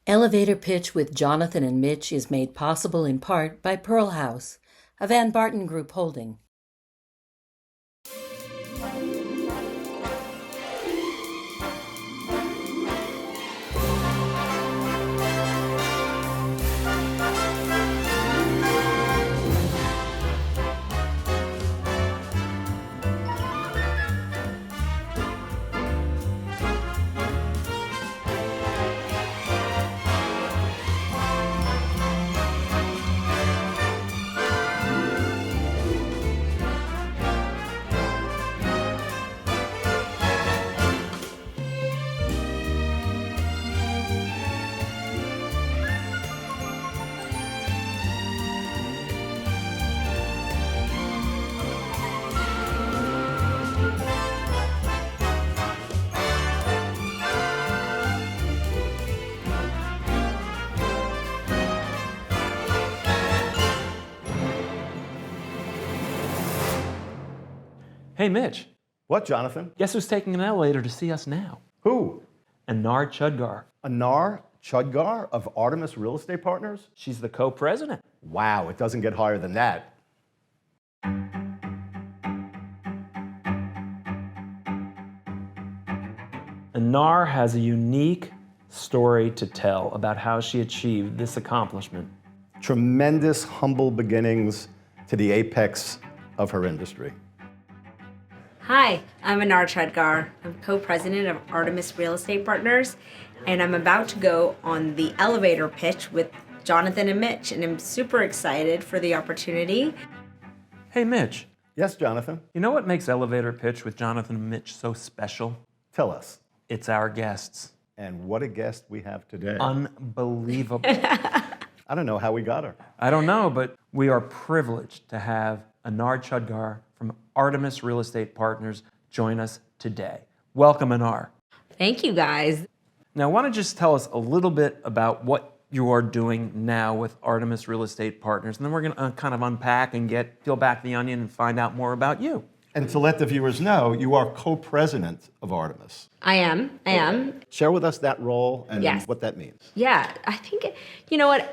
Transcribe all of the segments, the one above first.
Elevator Pitch with Jonathan and Mitch is made possible in part by Pearl House, a Van Barton Group holding. Hey, Mitch. What, Jonathan? Guess who's taking an elevator to see us now? Who? Anar Chudgar. Anar Chudgar of Artemis Real Estate Partners? She's the co-president. Wow, it doesn't get higher than that. Anar has a unique story to tell about how she achieved this accomplishment. Tremendous, humble beginnings to the apex of her industry. Hi, I'm Anar Chudgar. I'm co-president of Artemis Real Estate Partners, and I'm about to go on the elevator pitch with Jonathan and Mitch, and I'm super excited for the opportunity. Hey, Mitch. Yes, Jonathan? You know what makes Elevator Pitch with Jonathan and Mitch so special? Tell us. It's our guests. And what a guest we have today. Unbelievable. I don't know how we got her. I don't know, but we are privileged to have Anar Chudgar from Artemis Real Estate Partners join us today. Welcome, Anar. Thank you, guys. Now, why don't you just tell us a little bit about what you are doing now with Artemis Real Estate Partners, and then we're going to kind of unpack and peel back the onion and find out more about you. And to let the viewers know, you are co-president of Artemis. I am. Share with us that role and Yes. what that means. Yeah, I think, you know what,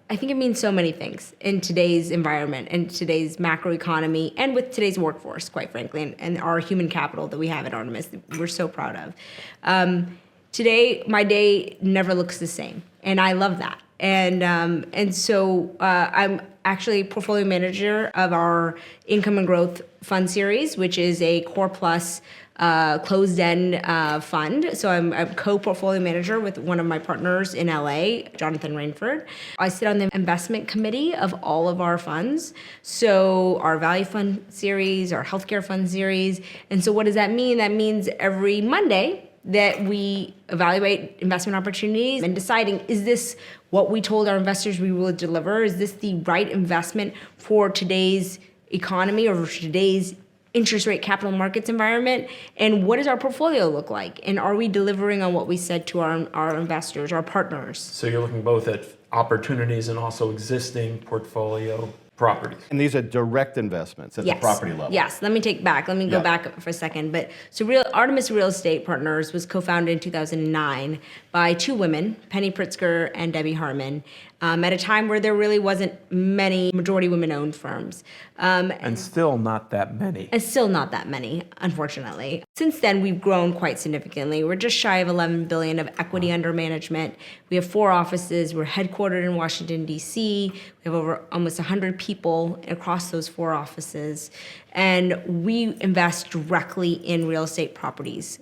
I think it means so many things in today's environment and today's macroeconomy and with today's workforce, quite frankly, and our human capital that we have at Artemis that we're so proud of. Today, my day never looks the same, and I love that. And so I'm actually portfolio manager of our Income and Growth Fund Series, which is a Core Plus closed-end fund. So I'm a co-portfolio manager with one of my partners in LA, Jonathan Rainford. I sit on the investment committee of all of our funds. So our Value Fund Series, our Healthcare Fund Series. And so what does that mean? That means every Monday that we evaluate investment opportunities and deciding, is this what we told our investors we will deliver? Is this the right investment for today's economy or for today's interest rate capital markets environment? And what does our portfolio look like? And are we delivering on what we said to our investors, our partners? So you're looking both at opportunities and also existing portfolio properties. And these are direct investments at the property level. Yes, let me go back for a second. But so Artemis Real Estate Partners was co-founded in 2009 by two women, Penny Pritzker and Debbie Harmon, at a time where there really wasn't many majority women-owned firms. And still not that many. And still not that many, unfortunately. Since then, we've grown quite significantly. We're just shy of $11 billion of equity under management. We have 4 offices. We're headquartered in Washington, D.C. We have over almost 100 people across those 4 offices. And we invest directly in real estate properties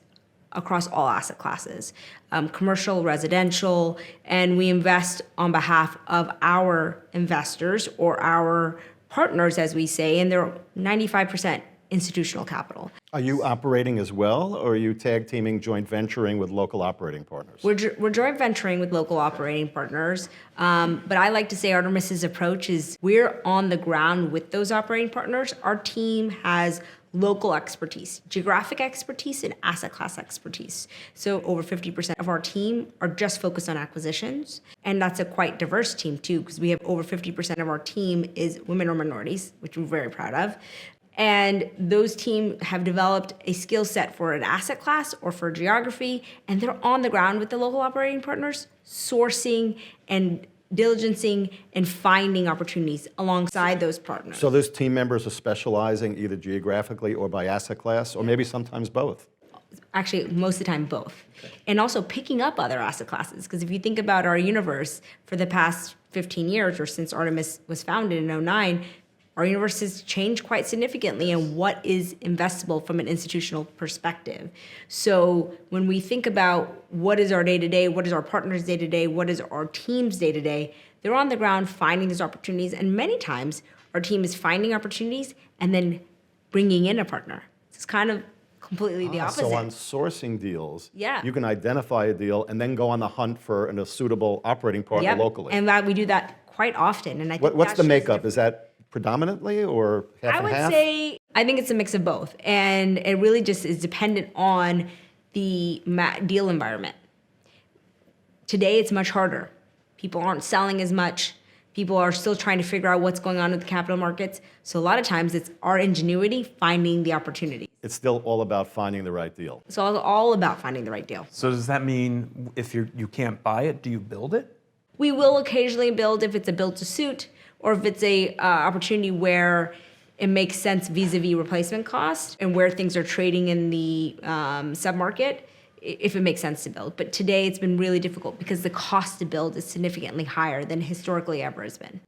across all asset classes, commercial, residential, and we invest on behalf of our investors or our partners, as we say, and they're 95% institutional capital. Are you operating as well, or are you tag teaming, joint venturing with local operating partners? We're joint venturing with local operating partners, but I like to say Artemis's approach is we're on the ground with those operating partners. Our team has local expertise, geographic expertise, and asset class expertise. So over 50% of our team are just focused on acquisitions. And that's a quite diverse team too, because we have over 50% of our team is women or minorities, which we're very proud of. And those teams have developed a skill set for an asset class or for geography, and they're on the ground with the local operating partners, sourcing and diligencing and finding opportunities alongside those partners. So those team members are specializing either geographically or by asset class, or maybe sometimes both. Actually, most of the time, both. And also picking up other asset classes. Because if you think about our universe for the past 15 years, or since Artemis was founded in 2009, our universe has changed quite significantly in what is investable from an institutional perspective. So when we think about what is our day-to-day, what is our partners' day-to-day, what is our team's day-to-day, they're on the ground finding these opportunities. And many times, our team is finding opportunities and then bringing in a partner. It's kind of completely the opposite. So on sourcing deals, Yeah. you can identify a deal and then go on the hunt for a suitable operating partner Yep. locally. And we do that quite often. And I think What's that the shows makeup? Is that predominantly or half I and would half? say I think it's a mix of both, and it really just is dependent on the deal environment. Today, it's much harder. People aren't selling as much. People are still trying to figure out what's going on with the capital markets. So a lot of times, it's our ingenuity finding the opportunity. It's still all about finding the right deal. It's all about finding the right deal. So does that mean if you can't buy it, do you build it? We will occasionally build if it's a build to suit, or if it's a opportunity where it makes sense vis-a-vis replacement cost and where things are trading in the submarket, if it makes sense to build. But today it's been really difficult because the cost to build is significantly higher than historically ever has been.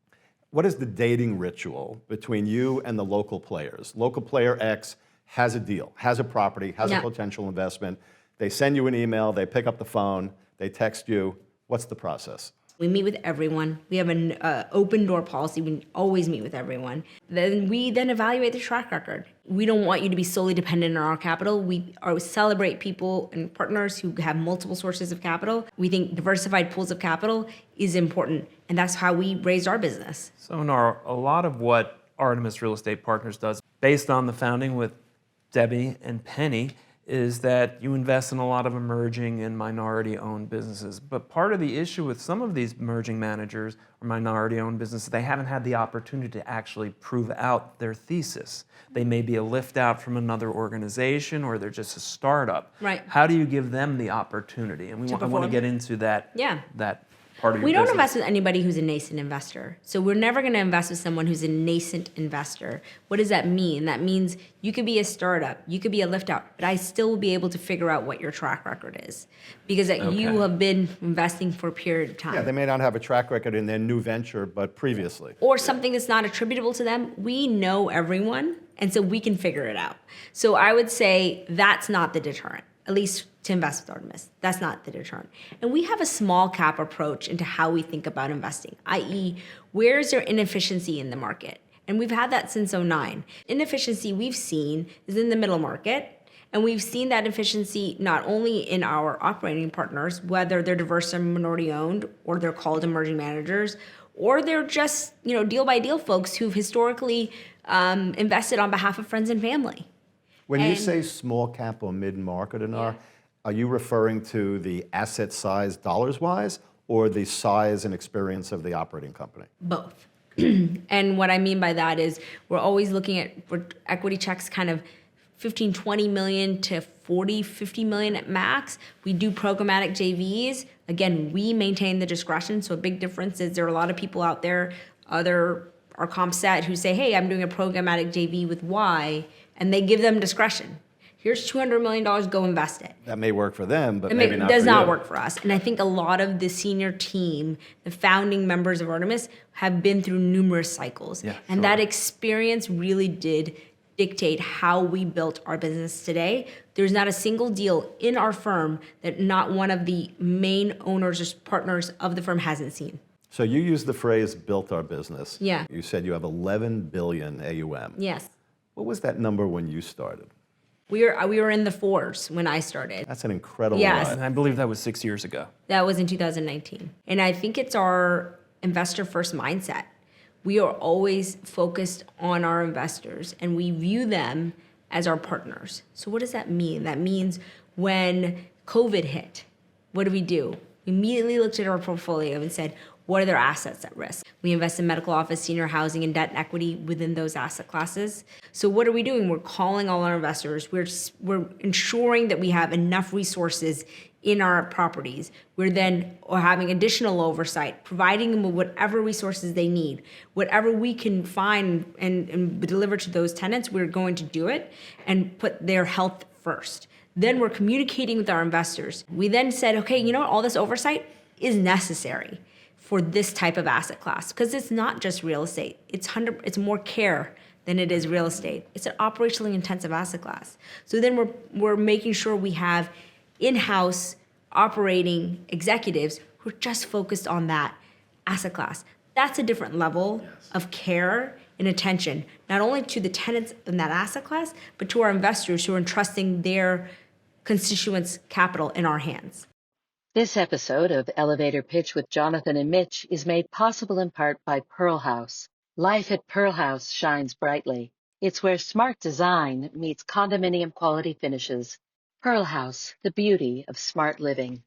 What is the dating ritual between you and the local players? Local player X has a deal, has a property, has a Yeah. potential investment. They send you an email, they pick up the phone, they text you. What's the process? We meet with everyone. We have an open door policy. We always meet with everyone. Then we evaluate the track record. We don't want you to be solely dependent on our capital. We celebrate people and partners who have multiple sources of capital. We think diversified pools of capital is important, and that's how we raised our business. So Anar, a lot of what Artemis Real Estate Partners does, based on the founding with Debbie and Penny, is that you invest in a lot of emerging and minority-owned businesses. But part of the issue with some of these emerging managers or minority-owned businesses, they haven't had the opportunity to actually prove out their thesis. They may be a lift out from another organization, or they're just a startup. Right. How do you give them the opportunity? And I want to perform. get into that, Yeah. that part of your We don't business. invest with anybody who's a nascent investor. So we're never going to invest with someone who's a nascent investor. What does that mean? That means you could be a startup, you could be a lift out, but I still will be able to figure out what your track record is because you have been investing for a period of time. Yeah, they may not have a track record in their new venture, but previously. Or something that's not attributable to them. We know everyone, and so we can figure it out. So I would say that's not the deterrent, at least to invest with Artemis. That's not the deterrent. And we have a small cap approach into how we think about investing, i.e., where is there inefficiency in the market? And we've had that since 2009. Inefficiency we've seen is in the middle market, and we've seen that efficiency not only in our operating partners, whether they're diverse and minority owned, or they're called emerging managers, or they're just deal by deal folks who've historically invested on behalf of friends and family. When you say small cap or mid-market, Anar, are you referring to the asset size dollars-wise or the size and experience of the operating company? Both. And what I mean by that is we're always looking at equity checks kind of 15, 20 million to 40, 50 million at max. We do programmatic JVs. Again, we maintain the discretion. So a big difference is there are a lot of people out there, our comp set, who say, hey, I'm doing a programmatic JV with Y, and they give them discretion. Here's $200 million, go invest it. That may work for them, but maybe not for you. It does not work for us. And I think a lot of the senior team, the founding members of Artemis, have been through numerous cycles. Yeah, and that experience really did dictate how we built our business today. There's not a single deal in our firm that not one of the main owners or partners of the firm hasn't seen. So you used the phrase built our business. Yeah. You said you have 11 billion AUM. Yes. What was that number when you started? We were in the fours when I started. That's an incredible Yes. ride. And I believe that was 6 years ago. That was in 2019. And I think it's our investor first mindset. We are always focused on our investors and we view them as our partners. So what does that mean? That means when COVID hit, what did we do? We immediately looked at our portfolio and said, what are their assets at risk? We invest in medical office, senior housing, and debt and equity within those asset classes. So what are we doing? We're calling all our investors. We're ensuring that we have enough resources in our properties. We're having additional oversight, providing them with whatever resources they need. Whatever we can find and deliver to those tenants, we're going to do it and put their health first. Then we're communicating with our investors. We then said, okay, you know what? All this oversight is necessary for this type of asset class, because it's not just real estate. It's more care than it is real estate. It's an operationally intensive asset class. So then we're making sure we have in-house operating executives who are just focused on that asset class. That's a different level of care and attention, not only to the tenants in that asset class, but to our investors who are entrusting their constituents' capital in our hands. This episode of Elevator Pitch with Jonathan and Mitch is made possible in part by Pearl House. Life at Pearl House shines brightly. It's where smart design meets condominium quality finishes. Pearl House, the beauty of smart living.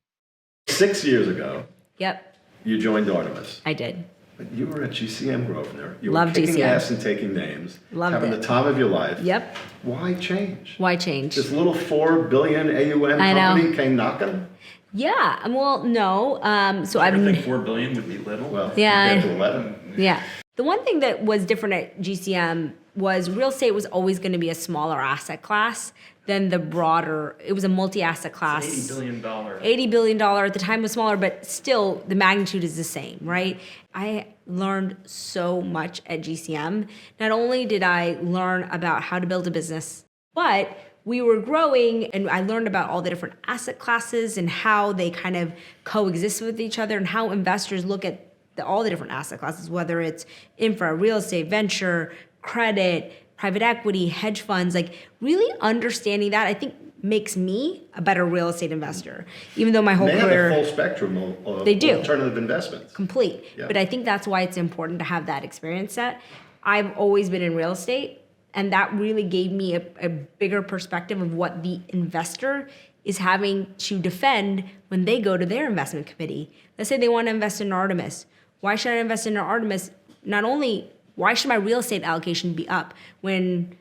6 years ago, Yep, you joined Artemis. I did. But you were at GCM Grosvenor. You Loved were kicking GCM. ass and taking names. Loved having it. the time of your life. Yep. Why change? Why change? This little $4 billion AUM I know. company came knocking? Yeah, well, no. So I I've think $4 billion would be little. Well, Yeah. compared to 11. Yeah. The one thing that was different at GCM was real estate was always going to be a smaller asset class than the broader. It was a multi-asset class. $80 billion. $80 billion at the time was smaller, but still the magnitude is the same, right? I learned so much at GCM. Not only did I learn about how to build a business, but we were growing and I learned about all the different asset classes and how they kind of coexist with each other and how investors look at all the different asset classes, whether it's infra, real estate, venture, credit, private equity, hedge funds, like really understanding that, I think makes me a better real estate investor, even though my whole They career. have a full spectrum of They do. alternative investments. Complete. Yeah. But I think that's why it's important to have that experience set. I've always been in real estate, and that really gave me a bigger perspective of what the investor is having to defend when they go to their investment committee. Let's say they want to invest in Artemis. Why should I invest in Artemis? Not only, why should my real estate allocation be up when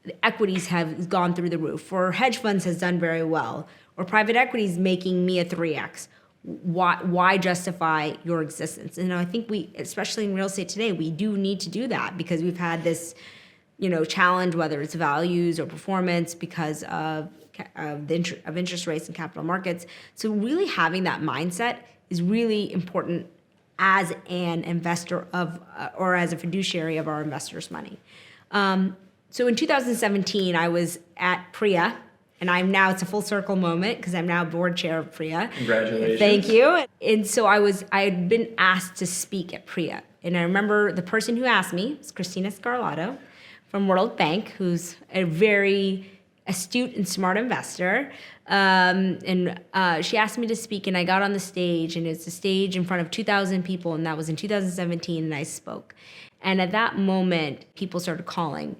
the equities have gone through the roof, or hedge funds has done very well, or private equity is making me a 3x? Why justify your existence? And I think we, especially in real estate today, we do need to do that because we've had this, challenge, whether it's values or performance because of interest rates and capital markets. So really having that mindset is really important as an investor or as a fiduciary of our investors' money. So in 2017, I was at PRIA, and it's a full circle moment because I'm now board chair of PRIA. Congratulations. Thank you. And so I had been asked to speak at PRIA. And I remember the person who asked me was Christina Scarlato from World Bank, who's a very astute and smart investor. She asked me to speak, and I got on the stage, and it's a stage in front of 2,000 people, and that was in 2017, and I spoke. And at that moment, people started calling,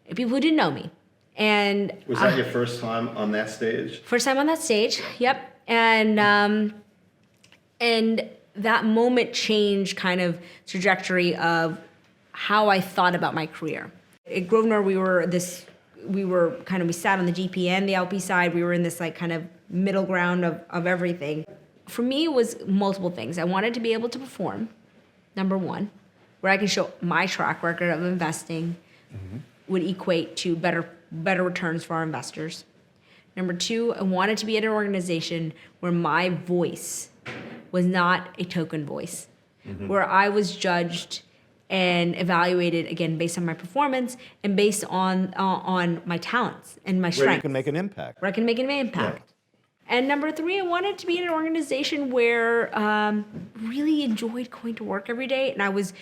people who didn't know me. And Was that your first time on that stage? first time on that stage, yep. And that moment changed kind of trajectory of how I thought about my career. At Grosvenor, we sat on the GP and the LP side. We were in this like kind of middle ground of everything. For me, it was multiple things. I wanted to be able to perform, number one, where I can show my track record of investing would equate to better returns for our investors. Number two, I wanted to be at an organization where my voice was not a token voice, where I was judged and evaluated, again, based on my performance and based on my talents and my strengths. Where you can make an impact. Where I can make an impact. And number three, I wanted to be in an organization where really enjoyed going to work every day. And it was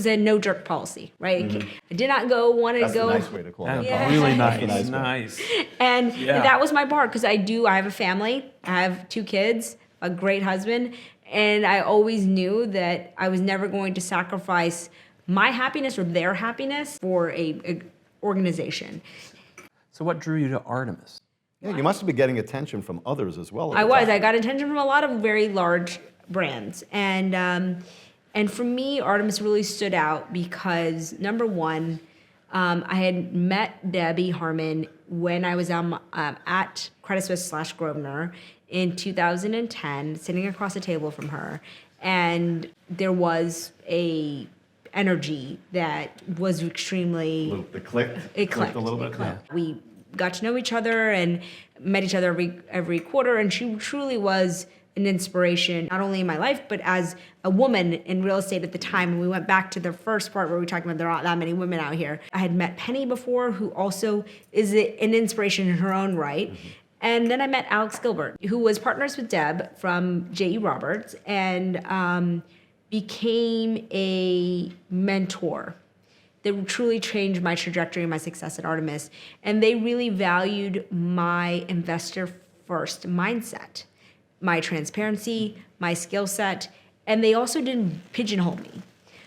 a no jerk policy, right? I did not wanted That's to go. a nice way to call it. Yeah. Really That's a nice. nice one. Nice. And Yeah. that was my bar because I have a family. I have 2 kids, a great husband. And I always knew that I was never going to sacrifice my happiness or their happiness for a organization. So what drew you to Artemis? Yeah, you must have been getting attention from others as well. I got attention from a lot of very large brands. And for me, Artemis really stood out because number one, I had met Debbie Harmon when I was at Credit Suisse / Grosvenor in 2010, sitting across the table from her. And there was a energy that was extremely... It clicked? It clicked a little bit? Yeah. We got to know each other and met each other every quarter, and she truly was an inspiration, not only in my life, but as a woman in real estate at the time. And we went back to the first part where we were talking about there aren't that many women out here. I had met Penny before, who also is an inspiration in her own right. Mm-hmm. And then I met Alex Gilbert, who was partners with Deb from J.E. Roberts and became a mentor that truly changed my trajectory and my success at Artemis. And they really valued my investor first mindset, my transparency, my skill set, and they also didn't pigeonhole me.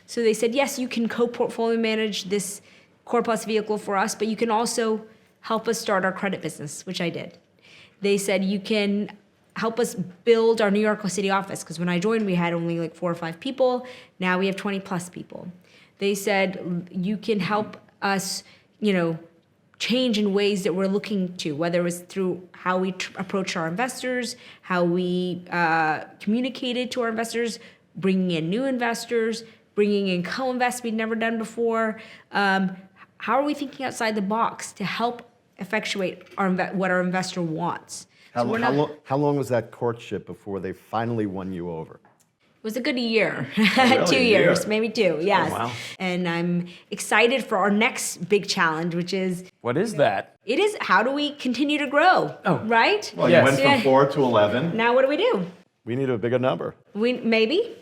So they said, yes, you can co-portfolio manage this core plus vehicle for us, but you can also help us start our credit business, which I did. They said, you can help us build our New York City office, because when I joined, we had only like 4 or 5 people. Now we have 20 plus people. They said, you can help us, change in ways that we're looking to, whether it was through how we approach our investors, how we communicated to our investors, bringing in new investors, bringing in co-invest we'd never done before. How are we thinking outside the box to help effectuate what our investor wants? How long was that courtship before they finally won you over? It was a good year, Really? 2 years, maybe 2, yes. Oh, wow. And I'm excited for our next big challenge, which is... What is that? It is, how do we continue to grow, right? Well, Yes. you went from 4 to 11. Now what do we do? We need a bigger number. Maybe.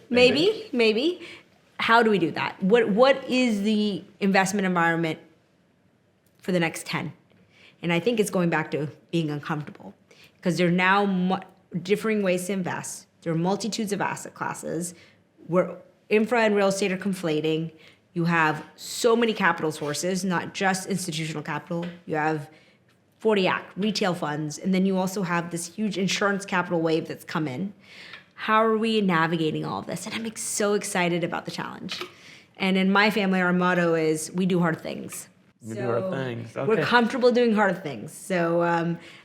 How do we do that? What is the investment environment for the next 10? And I think it's going back to being uncomfortable, because there are now differing ways to invest. There are multitudes of asset classes where infra and real estate are conflating. You have so many capital sources, not just institutional capital. You have 40 Act, retail funds, and then you also have this huge insurance capital wave that's come in. How are we navigating all of this? And I'm so excited about the challenge. And in my family, our motto is, we do hard things. We do hard things. Okay. We're comfortable doing hard things. So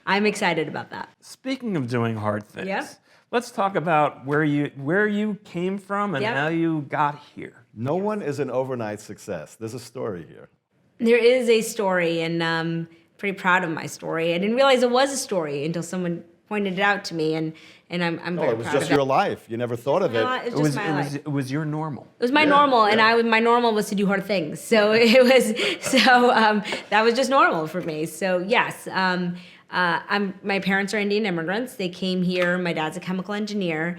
I'm excited about that. Speaking of doing hard things, Yeah. let's talk about where you came from and Yep. how you got here. No one is an overnight success. There's a story here. There is a story, and I'm pretty proud of my story. I didn't realize it was a story until someone pointed it out to me, and I'm No, very it was proud just of your it. life. You never thought of it. It's just my life. It was your normal. It was my normal, and my normal was to do hard things. So that was just normal for me. So yes, my parents are Indian immigrants. They came here. My dad's a chemical engineer.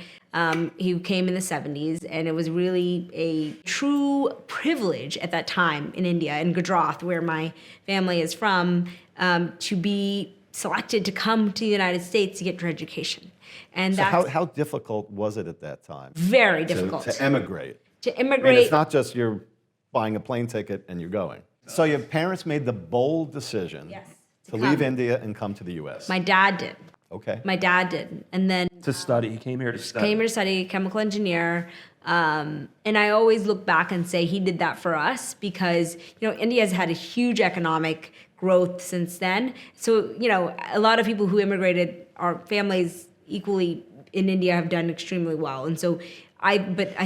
He came in the 70s, and it was really a true privilege at that time in India, in Gujarat, where my family is from, to be selected to come to the United States to get your education. And So that's how difficult was it at that time? very difficult. To emigrate. To I mean, immigrate. it's not just you're buying a plane ticket and you're going. So your parents made the bold decision Yes, to to leave come. India and come to the U.S. My dad did. Okay. My dad did. And then To study. He came here to study. came here to study, chemical engineer. And I always look back and say he did that for us because, India has had a huge economic growth since then. So, a lot of people who immigrated, our families equally in India have done extremely well. And so I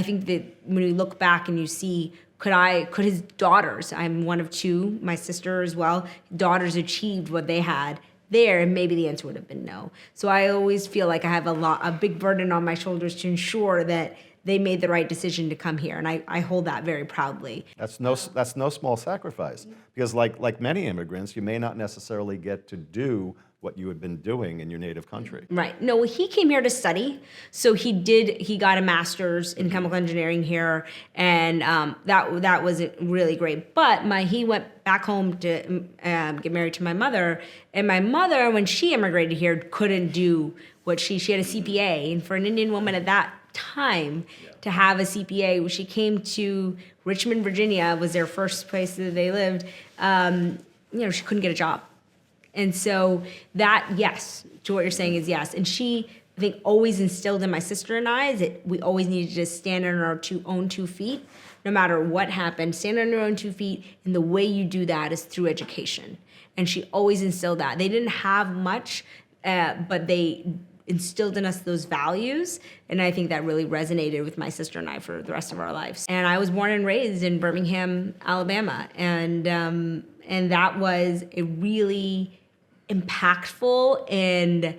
think that when you look back and you see, could his daughters, I'm one of 2, my sister as well, daughters achieved what they had there, and maybe the answer would have been no. So I always feel like I have a big burden on my shoulders to ensure that they made the right decision to come here, and I hold that very proudly. That's no small sacrifice because like many immigrants, you may not necessarily get to do what you had been doing in your native country. Right. No, he came here to study. So he got a master's in chemical engineering here, and that was really great. But he went back home to get married to my mother, and my mother, when she immigrated here, couldn't do what she had a CPA, and for an Indian woman at that time to have a CPA, when she came to Richmond, Virginia, was their first place that they lived, she couldn't get a job. And so that, yes, to what you're saying is yes. And she I think always instilled in my sister and I is that we always needed to stand on our own 2 feet, no matter what happened. Stand on your own 2 feet, and the way you do that is through education. And she always instilled that. They didn't have much, but they instilled in us those values, and I think that really resonated with my sister and I for the rest of our lives. And I was born and raised in Birmingham, Alabama, and that was a really impactful and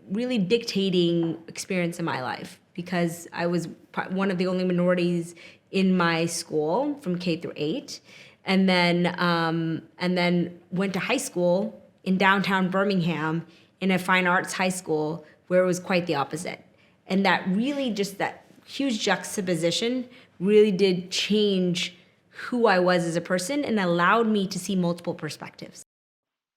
really dictating experience in my life, because I was one of the only minorities in my school from K through 8, and then went to high school in downtown Birmingham in a fine arts high school where it was quite the opposite. And that really, just that huge juxtaposition really did change who I was as a person and allowed me to see multiple perspectives.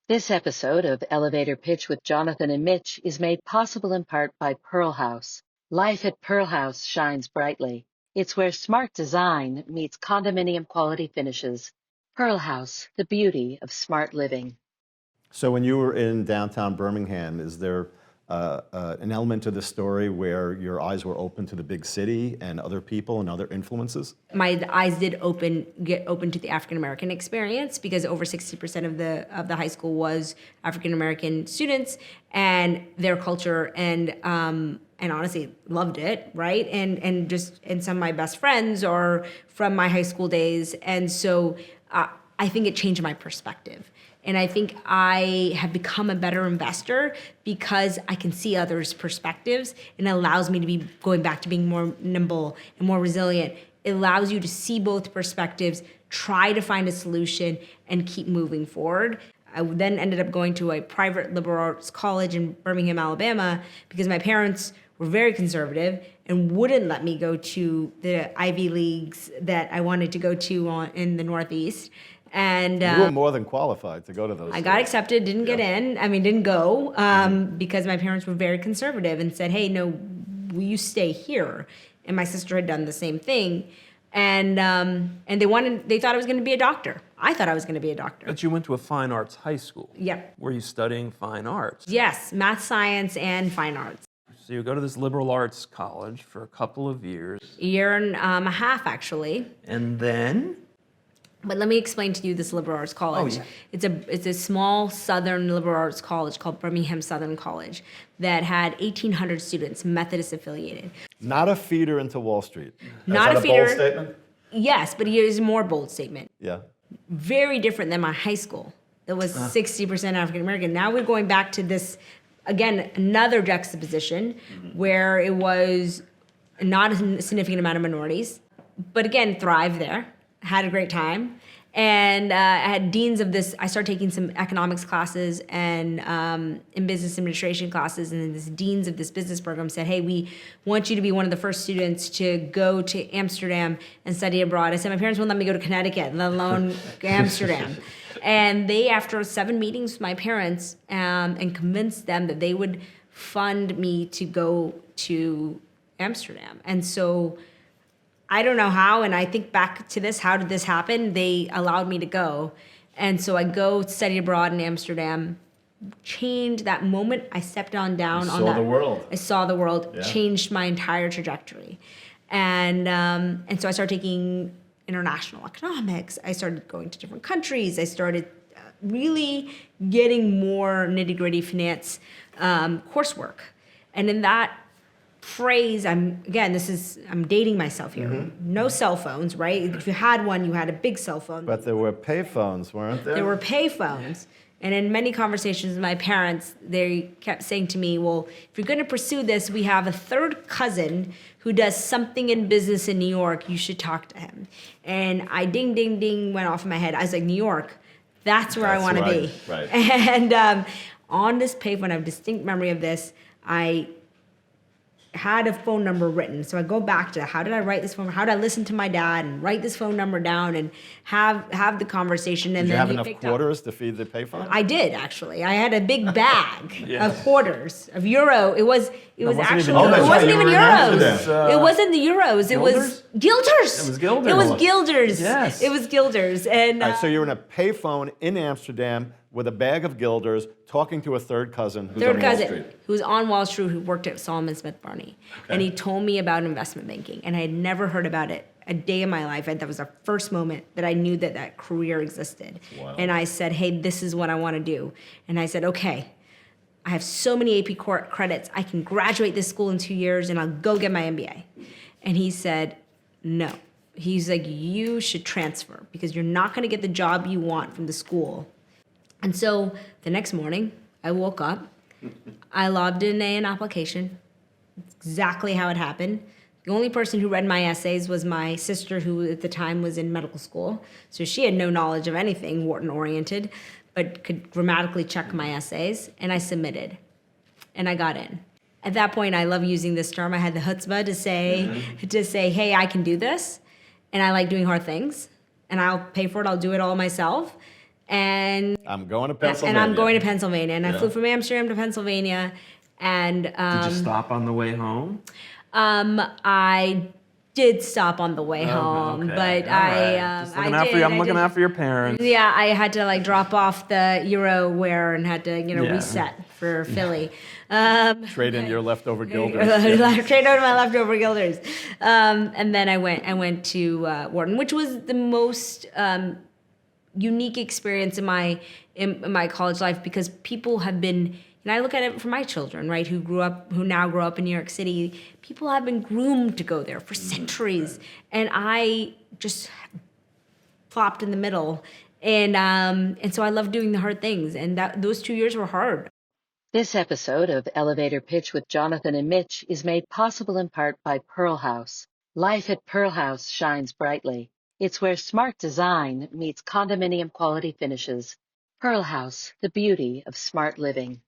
This episode of Elevator Pitch with Jonathan and Mitch is made possible in part by Pearl House. Life at Pearl House shines brightly. It's where smart design meets condominium quality finishes. Pearl House, the beauty of smart living. So when you were in downtown Birmingham, is there an element of the story where your eyes were open to the big city and other people and other influences? My eyes did get open to the African American experience, because over 60% of the high school was African American students and their culture, and honestly loved it, right? And some of my best friends are from my high school days, and so I think it changed my perspective. And I think I have become a better investor because I can see others' perspectives, and it allows me to be going back to being more nimble and more resilient. It allows you to see both perspectives, try to find a solution, and keep moving forward. I then ended up going to a private liberal arts college in Birmingham, Alabama, because my parents were very conservative and wouldn't let me go to the Ivy Leagues that I wanted to go to in the Northeast. And you were more than qualified to go to those. I got accepted, didn't get in. Didn't go because my parents were very conservative and said, "Hey, no, will you stay here?" And my sister had done the same thing, and they thought I was going to be a doctor. I thought I was going to be a doctor. But you went to a fine arts high school. Yep. Were you studying fine arts? Yes, math, science, and fine arts. So you go to this liberal arts college for a couple of years. A year and a half, actually. And then? But let me explain to you this liberal arts college. Oh, yeah. It's a small southern liberal arts college called Birmingham Southern College that had 1,800 students, Methodist affiliated. Not a feeder into Wall Street. Not Is that a feeder. Bold statement? Yes, but here's a more bold statement. Yeah. Very different than my high school. That was 60% African American. Now we're going back to this, again, another juxtaposition where it was not a significant amount of minorities, but again, thrived there. Had a great time, and I had deans of this. I started taking some economics classes and in business administration classes, and then this deans of this business program said, "Hey, we want you to be one of the first students to go to Amsterdam and study abroad." I said, "My parents won't let me go to Connecticut, let alone Amsterdam." And they, after 7 meetings with my parents, and convinced them that they would fund me to go to Amsterdam, and so. I don't know how, and I think back to this, how did this happen? They allowed me to go. And so I go study abroad in Amsterdam, changed that moment I stepped on down. Saw the world. I saw the world, Yeah. changed my entire trajectory. And so I started taking international economics. I started going to different countries. I started really getting more nitty-gritty finance coursework. And in that phrase, I'm dating myself here. No cell phones, right? If you had one, you had a big cell phone. But there were payphones, weren't there? There were payphones. And in many conversations with my parents, they kept saying to me, well, if you're going to pursue this, we have a third cousin who does something in business in New York. You should talk to him. And I ding, ding, ding went off in my head. I was like, New York, that's where I want to be. Right. And on this payphone, I have a distinct memory of this. I had a phone number written. So I go back to how did I write this phone? How did I listen to my dad and write this phone number down and have the conversation? And Did you then have enough quarters to feed the payphone? I did, actually. I had a big bag of quarters, of euro. It wasn't even euros. It wasn't the euros. It was guilders. It was guilders. It was guilders. Yes. It was guilders. And All right, so you're in a payphone in Amsterdam with a bag of guilders talking to a third cousin who's on Wall Street. Who was on Wall Street, who worked at Solomon Smith Barney. And he told me about investment banking, and I had never heard about it a day in my life. And that was the first moment that I knew that that career existed. Wow. And I said, hey, this is what I want to do. And I said, okay, I have so many AP credits. I can graduate this school in 2 years, and I'll go get my MBA. And he said, no. He's like, you should transfer because you're not going to get the job you want from the school. And so the next morning, I woke up, I logged in an application. That's exactly how it happened. The only person who read my essays was my sister, who at the time was in medical school. So she had no knowledge of anything Wharton-oriented, but could grammatically check my essays. And I submitted, and I got in. At that point, I love using this term. I had the chutzpah to say, hey, I can do this. And I like doing hard things, and I'll pay for it. I'll do it all myself. And I'm going to Pennsylvania. And I'm going to Pennsylvania. And I flew from Amsterdam to Pennsylvania. And Did you stop on the way home? I did stop on the way home, but Just looking out for you. I'm looking out for your parents. Yeah, I had to like drop off the Euro wear and had to reset for Philly. Trade in your leftover guilders. Trade out my leftover guilders. And then I went to Wharton, which was the most unique experience in my college life, because people have been, and I look at it for my children, right, who now grow up in New York City. People have been groomed to go there for centuries, and I just flopped in the middle, and so I love doing the hard things, and those 2 years were hard. This episode of Elevator Pitch with Jonathan and Mitch is made possible in part by Pearl House. Life at Pearl House shines brightly. It's where smart design meets condominium quality finishes. Pearl House, the beauty of smart living.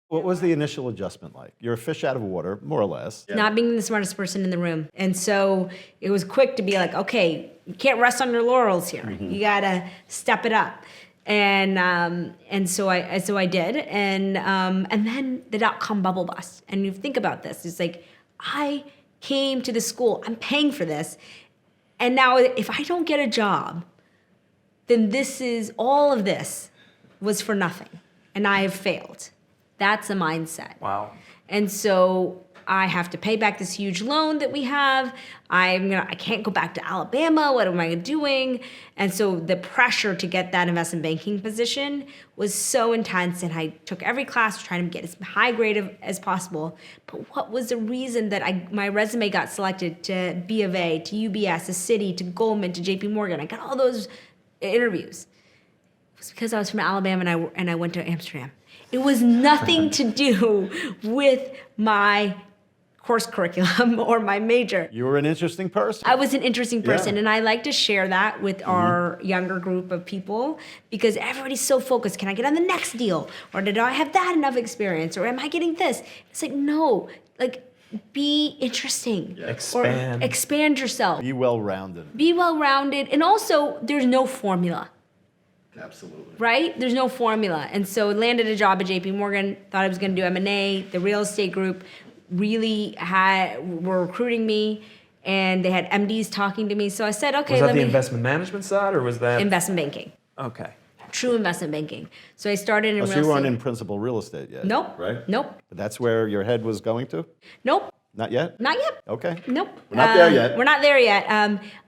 What was the initial adjustment like? You're a fish out of water, more or less. Not being the smartest person in the room. And so it was quick to be like, okay, you can't rest on your laurels here. Mm-hmm. You got to step it up. And so I did. And then the dot-com bubble bust. And you think about this. It's like, I came to the school. I'm paying for this. And now if I don't get a job, then all of this was for nothing. And I have failed. That's a mindset. Wow. And so I have to pay back this huge loan that we have. I can't go back to Alabama. What am I doing? And so the pressure to get that investment banking position was so intense, and I took every class trying to get as high grade as possible. But what was the reason that my resume got selected to B of A, to UBS, to Citi, to Goldman, to JP Morgan? I got all those interviews. It was because I was from Alabama and I went to Amsterdam. It was nothing to do with my course curriculum or my major. You were an interesting person. I was an interesting person, and I like to share that with our younger group of people, because everybody's so focused. Can I get on the next deal? Or did I have that enough experience? Or am I getting this? It's like, no, like, be interesting. Yeah. Expand. Or expand yourself. Be well-rounded. Be well-rounded. And also, there's no formula. Absolutely. Right? There's no formula. And so landed a job at JP Morgan, thought I was going to do M&A. The real estate group really were recruiting me, and they had MDs talking to me. So I said, okay, was that the investment management side, or was that? Investment banking. Okay. True investment banking. So I started in real estate. So you weren't in principal real estate yet? Nope. Right? Nope. But that's where your head was going to? Nope. Not yet? Not yet. Okay. Nope. We're not there yet. We're not there yet.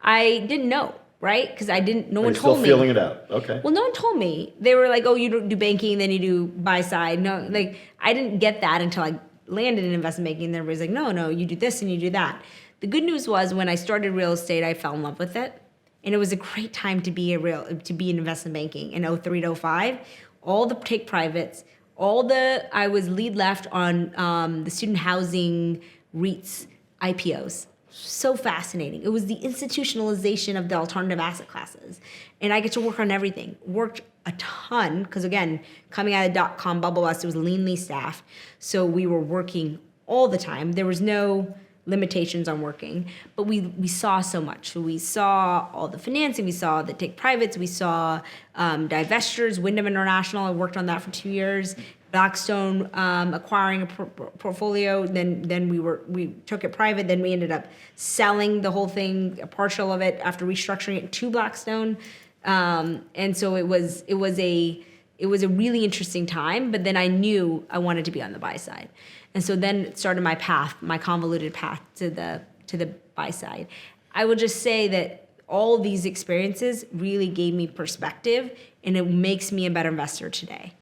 I didn't know, right? Because no one You're told me. still feeling it out. Okay. Well, no one told me. They were like, oh, you do banking, then you do buy side. No, like, I didn't get that until I landed in investment banking. And everybody's like, no, you do this and you do that. The good news was, when I started real estate, I fell in love with it. And it was a great time to be in investment banking in 03 to 05. All the take privates, I was lead left on the student housing REITs IPOs. So fascinating. It was the institutionalization of the alternative asset classes. And I get to work on everything. Worked a ton, because again, coming out of the dot-com bubble bust, it was leanly staffed. So we were working all the time. There was no limitations on working, but we saw so much. So we saw all the financing, we saw the take privates, we saw divestitures, Wyndham International. I worked on that for 2 years. Blackstone acquiring a portfolio, then we took it private, then we ended up selling the whole thing, a partial of it, after restructuring it to Blackstone. And so it was a it was a really interesting time, but then I knew I wanted to be on the buy side. And so then it started my path, my convoluted path to the buy side. I will just say that all these experiences really gave me perspective, and it makes me a better investor today.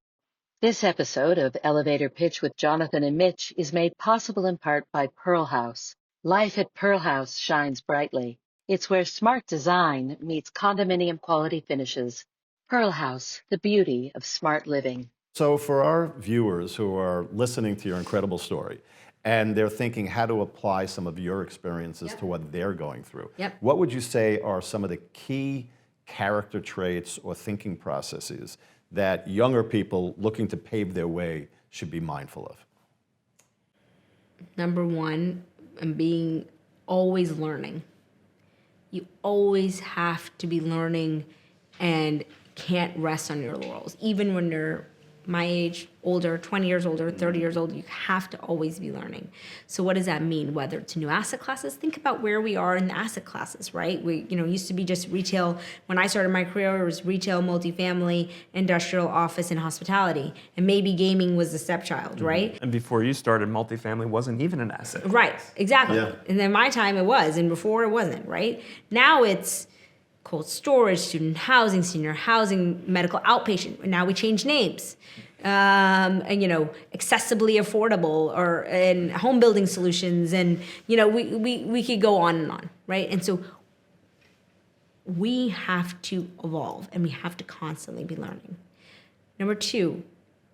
This episode of Elevator Pitch with Jonathan and Mitch is made possible in part by Pearl House. Life at Pearl House shines brightly. It's where smart design meets condominium quality finishes. Pearl House, the beauty of smart living. So for our viewers who are listening to your incredible story, and they're thinking how to apply some of your experiences to what they're going through, what would you say are some of the key character traits or thinking processes that younger people looking to pave their way should be mindful of? Number one, and being always learning. You always have to be learning and can't rest on your laurels. Even when you're my age, older, 20 years older, 30 years old, you have to always be learning. So what does that mean? Whether it's new asset classes, think about where we are in the asset classes, right? We, used to be just retail. When I started my career, it was retail, multifamily, industrial, office, and hospitality. And maybe gaming was the stepchild, right? And before you started, multifamily wasn't even an asset. Right, exactly. Yeah. And then my time it was, and before it wasn't, right? Now it's cold storage, student housing, senior housing, medical outpatient. Now we change names. And accessibly affordable, and home building solutions, and we could go on and on, right? And so we have to evolve, and we have to constantly be learning. Number two,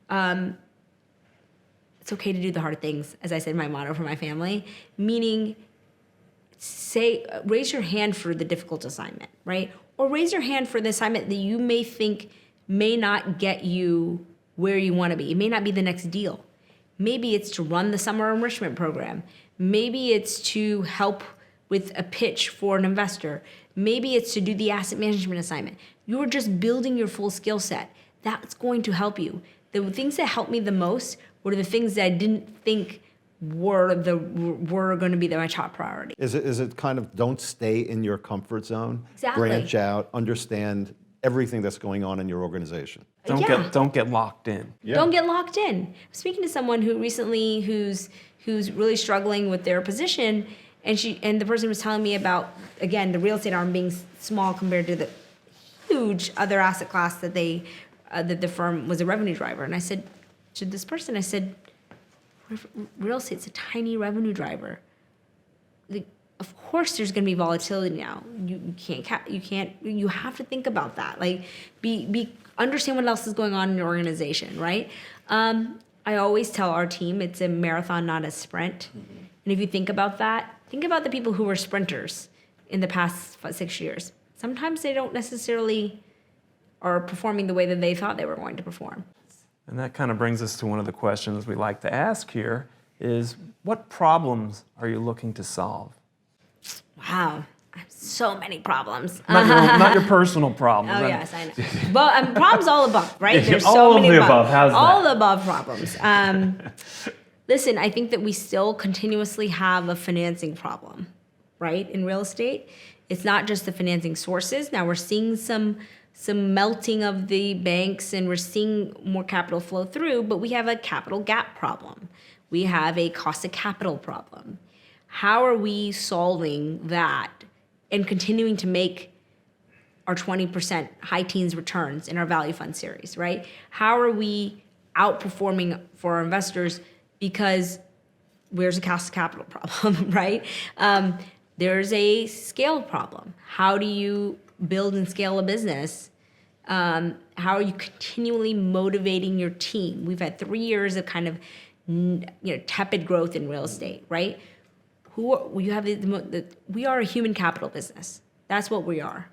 it's okay to do the hard things, as I said, my motto for my family, meaning raise your hand for the difficult assignment, right? Or raise your hand for the assignment that you may think may not get you where you want to be. It may not be the next deal. Maybe it's to run the summer enrichment program. Maybe it's to help with a pitch for an investor. Maybe it's to do the asset management assignment. You're just building your full skill set. That's going to help you. The things that helped me the most were the things that I didn't think were going to be my top priority. Is it kind of don't stay in your comfort zone? Exactly. Branch out, understand everything that's going on in your organization. Don't get locked in. Yeah. Don't get locked in. I'm speaking to someone who's really struggling with their position, and the person was telling me about, again, the real estate arm being small compared to the huge other asset class that that the firm was a revenue driver. And I said to this person, real estate's a tiny revenue driver. Of course there's going to be volatility now. You have to think about that. Like understand what else is going on in your organization, right? I always tell our team it's a marathon, not a sprint. Mm-hmm. And if you think about that, think about the people who were sprinters in the past 6 years. Sometimes they don't necessarily are performing the way that they thought they were going to perform. And that kind of brings us to one of the questions we like to ask here is, what problems are you looking to solve? Wow, I have so many problems. Not your personal problems. Oh, yes, I know. But problems all above, right? There's all so of many the above. How's all that? the above problems. Listen, I think that we still continuously have a financing problem, right, in real estate. It's not just the financing sources. Now we're seeing some melting of the banks, and we're seeing more capital flow through, but we have a capital gap problem. We have a cost of capital problem. How are we solving that and continuing to make our 20% high teens returns in our value fund series, right? How are we outperforming for our investors? Because where's the cost of capital problem, right? There's a scale problem. How do you build and scale a business? How are you continually motivating your team? We've had 3 years of kind of tepid growth in real estate, right? We are a human capital business. That's what we are.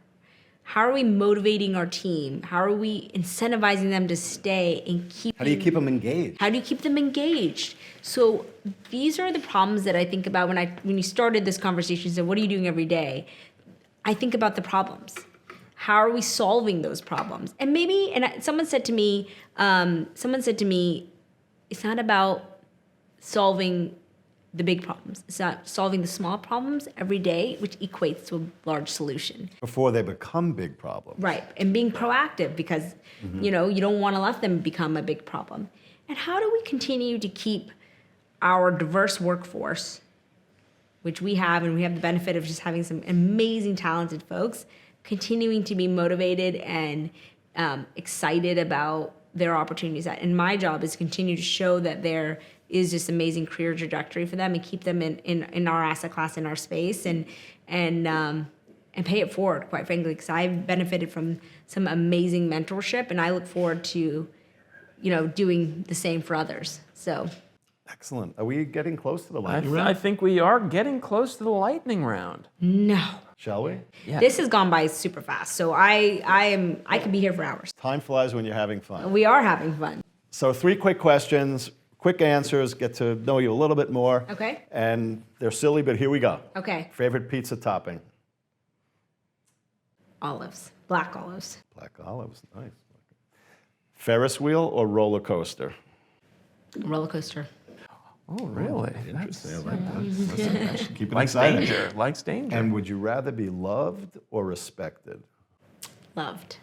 How are we motivating our team? How are we incentivizing them to stay and keep? How do you keep them engaged? How do you keep them engaged? So these are the problems that I think about when you started this conversation. So what are you doing every day? I think about the problems. How are we solving those problems? And someone said to me, it's not about solving the big problems. It's not solving the small problems every day, which equates to a large solution. Before they become big problems. Right, and being proactive because, you don't want to let them become a big problem. And how do we continue to keep our diverse workforce, which we have, and we have the benefit of just having some amazing, talented folks, continuing to be motivated and excited about their opportunities. And my job is to continue to show that there is this amazing career trajectory for them and keep them in our asset class, in our space, and pay it forward, quite frankly, because I've benefited from some amazing mentorship, and I look forward to, doing the same for others. So. Excellent. Are we getting close to the lightning round? I think we are getting close to the lightning round. No. Shall we? Yeah. This has gone by super fast, so I could be here for hours. Time flies when you're having fun. We are having fun. So 3 quick questions, quick answers, get to know you a little bit more. Okay. And they're silly, but here we go. Okay. Favorite pizza topping? Olives. Black olives. Black olives, nice. Ferris wheel or roller coaster? Roller coaster. Oh, really? Interesting. I like that. Listen, keep it Likes exciting. danger. Likes danger. And would you rather be loved or respected? Loved.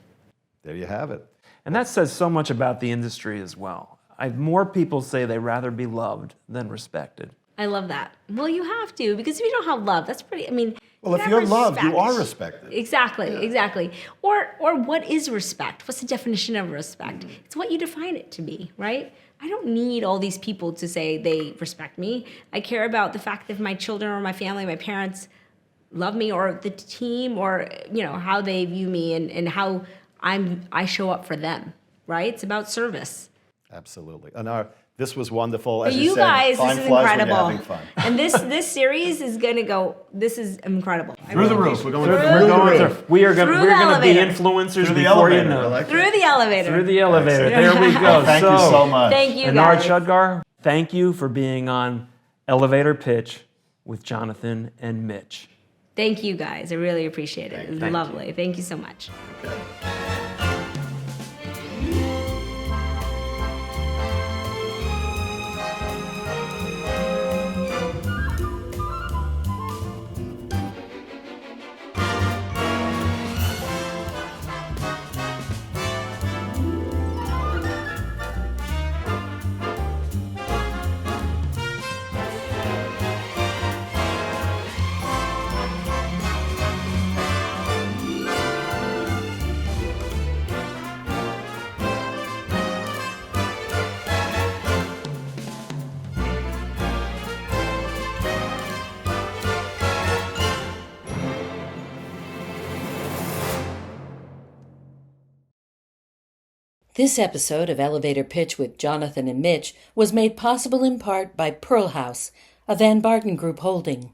There you have it. And that says so much about the industry as well. More people say they rather be loved than respected. I love that. Well, you have to, because if you don't have love, that's pretty, Well, if have you're loved, you respect. are respected. Exactly. Or what is respect? What's the definition of respect? It's what you define it to be, right? I don't need all these people to say they respect me. I care about the fact that if my children or my family, my parents love me, or the team, or how they view me, and how I show up for them, right? It's about service. Absolutely. Anar, this was wonderful. As For you you said, guys, time this is flies when you're incredible. having fun. And this series is gonna go. This is incredible. Through the roof. We're going through Through the the roof. We are going Through to the be elevator. influencers Through the before you elevator. know I it. like Through it. the elevator. Through the elevator. There we go. Thank you so much. Thank you, Anar guys. Chudgar, thank you for being on Elevator Pitch with Jonathan and Mitch. Thank you, guys. I really appreciate it. It was Thank lovely. Thank you so much. Okay. This episode of Elevator Pitch with Jonathan and Mitch was made possible in part by Pearl House, a Van Barton Group holding.